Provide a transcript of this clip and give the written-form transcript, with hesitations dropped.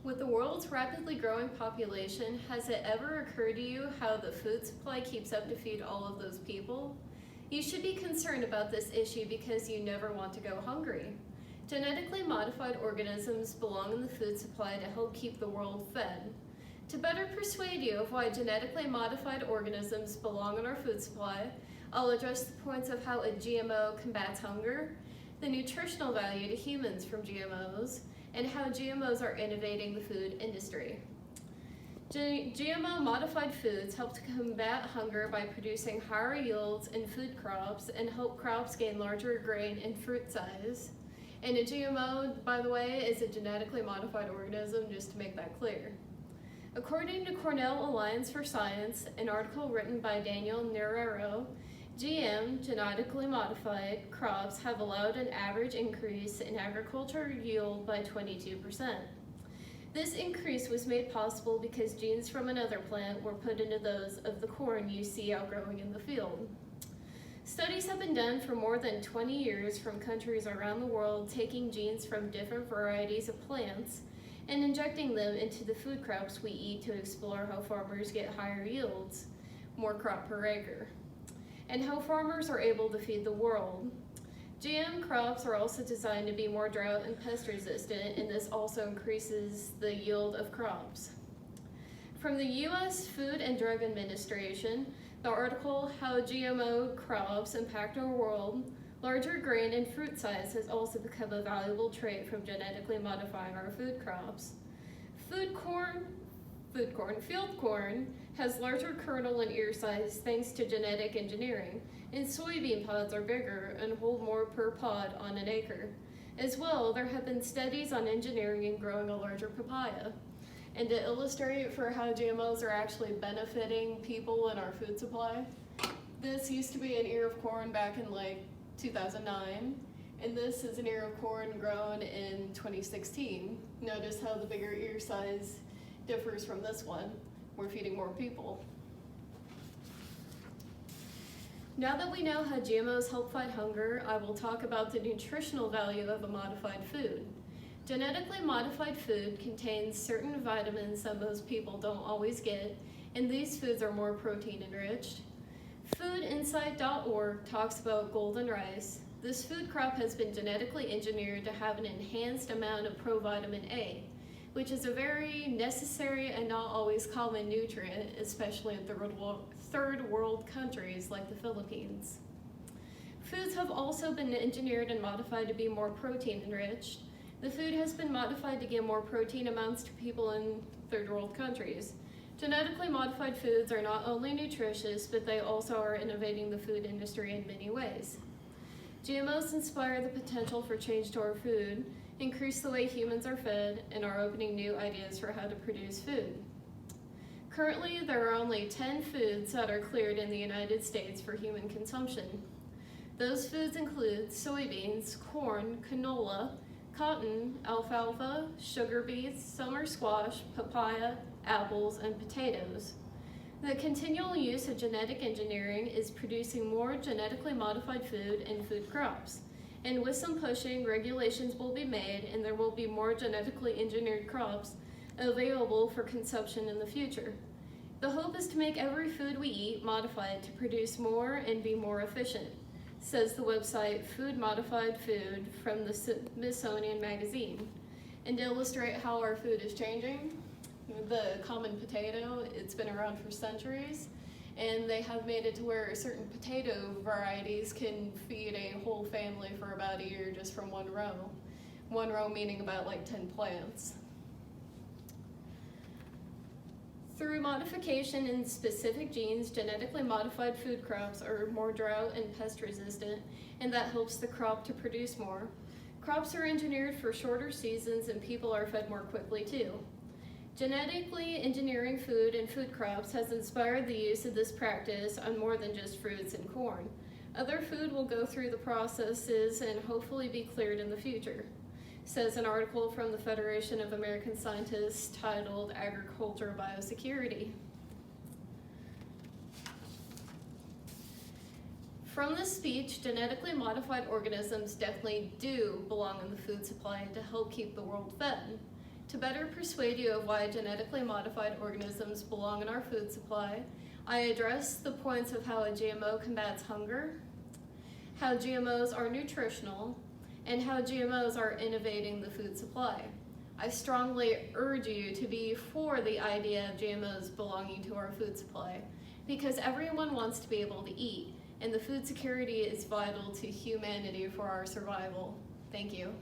With the world's rapidly growing population, has it ever occurred to you how the food supply keeps up to feed all of those people? You should be concerned about this issue because you never want to go hungry. Genetically modified organisms belong in the food supply to help keep the world fed. To better persuade you of why genetically modified organisms belong in our food supply, I'll address the points of how a GMO combats hunger, the nutritional value to humans from GMOs, and how GMOs are innovating the food industry. GMO modified foods help to combat hunger by producing higher yields in food crops and help crops gain larger grain and fruit size. And a GMO, by the way, is a genetically modified organism, just to make that clear. According to Cornell Alliance for Science, an article written by Daniel Nerero, GM, genetically modified, crops have allowed an average increase in agriculture yield by 22%. This increase was made possible because genes from another plant were put into those of the corn you see outgrowing in the field. Studies have been done for more than 20 years from countries around the world taking genes from different varieties of plants and injecting them into the food crops we eat to explore how farmers get higher yields, more crop per acre, and how farmers are able to feed the world. GM crops are also designed to be more drought and pest resistant, and this also increases the yield of crops. From the U.S. Food and Drug Administration, the article, How GMO Crops Impact Our World, larger grain and fruit size has also become a valuable trait from genetically modifying our food crops. Field corn has larger kernel and ear size thanks to genetic engineering, and soybean pods are bigger and hold more per pod on an acre. As well, there have been studies on engineering and growing a larger papaya. And to illustrate for how GMOs are actually benefiting people in our food supply, this used to be an ear of corn back in like 2009, and this is an ear of corn grown in 2016. Notice how the bigger ear size differs from this one. We're feeding more people. Now that we know how GMOs help fight hunger, I will talk about the nutritional value of a modified food. Genetically modified food contains certain vitamins that most people don't always get, and these foods are more protein enriched. Foodinsight.org talks about golden rice. This food crop has been genetically engineered to have an enhanced amount of provitamin A, which is a very necessary and not always common nutrient, especially in third world countries like the Philippines. Foods have also been engineered and modified to be more protein enriched. The food has been modified to give more protein amounts to people in third world countries. Genetically modified foods are not only nutritious, but they also are innovating the food industry in many ways. GMOs inspire the potential for change to our food, increase the way humans are fed, and are opening new ideas for how to produce food. Currently, there are only 10 foods that are cleared in the United States for human consumption. Those foods include soybeans, corn, canola, cotton, alfalfa, sugar beets, summer squash, papaya, apples, and potatoes. The continual use of genetic engineering is producing more genetically modified food and food crops. And with some pushing, regulations will be made and there will be more genetically engineered crops available for consumption in the future. The hope is to make every food we eat modified to produce more and be more efficient, says the website Food Modified Food from the Smithsonian Magazine. And to illustrate how our food is changing, the common potato, it's been around for centuries, and they have made it to where certain potato varieties can feed a whole family for about a year just from one row. One row meaning about like 10 plants. Through modification in specific genes, genetically modified food crops are more drought and pest resistant, and that helps the crop to produce more. Crops are engineered for shorter seasons and people are fed more quickly too. Genetically engineering food and food crops has inspired the use of this practice on more than just fruits and corn. Other food will go through the processes and hopefully be cleared in the future, says an article from the Federation of American Scientists titled Agriculture Biosecurity. From this speech, genetically modified organisms definitely do belong in the food supply to help keep the world fed. To better persuade you of why genetically modified organisms belong in our food supply, I address the points of how a GMO combats hunger, how GMOs are nutritional, and how GMOs are innovating the food supply. I strongly urge you to be for the idea of GMOs belonging to our food supply, because everyone wants to be able to eat, and the food security is vital to humanity for our survival. Thank you.